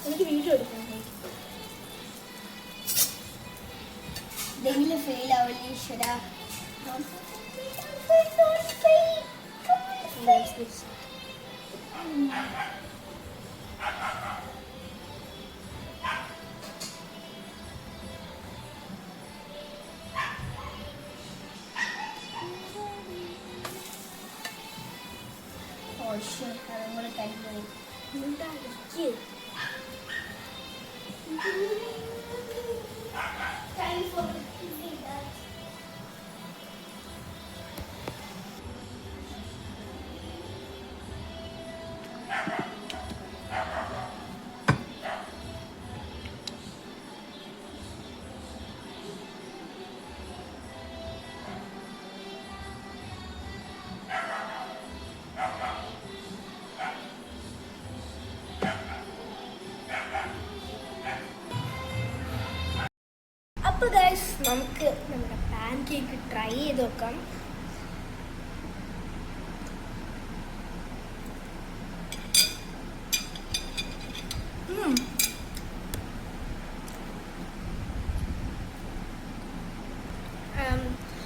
എനിക്ക് വീഡിയോ എടുക്കാൻ എന്തെങ്കിലും ഫെയിൽ ആവില്ല ഈശ്വര. അതും കൂടെ കഴിഞ്ഞു. അപ്പോൾ ഗൈസ് നമുക്ക് നമ്മുടെ പാൻ കേക്ക് ട്രൈ ചെയ്ത് നോക്കാം.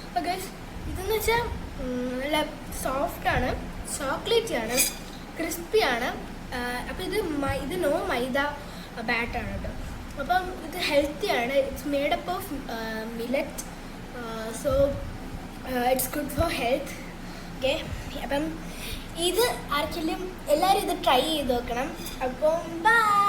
അപ്പോൾ ഗൈസ് ഇതെന്ന് വെച്ചാൽ നല്ല സോഫ്റ്റാണ്, ചോക്ലേറ്റിയാണ്, ക്രിസ്പിയാണ്. അപ്പോൾ ഇത് നോ മൈദ ബാറ്റാണ് കേട്ടോ. അപ്പം ഇത് ഹെൽത്തിയാണ്. It's made up of millet, so it's good for health. Okay, അപ്പം ഇത് ആർക്കെങ്കിലും എല്ലാവരും ഇത് ട്രൈ ചെയ്ത് നോക്കണം. അപ്പം ബൈ.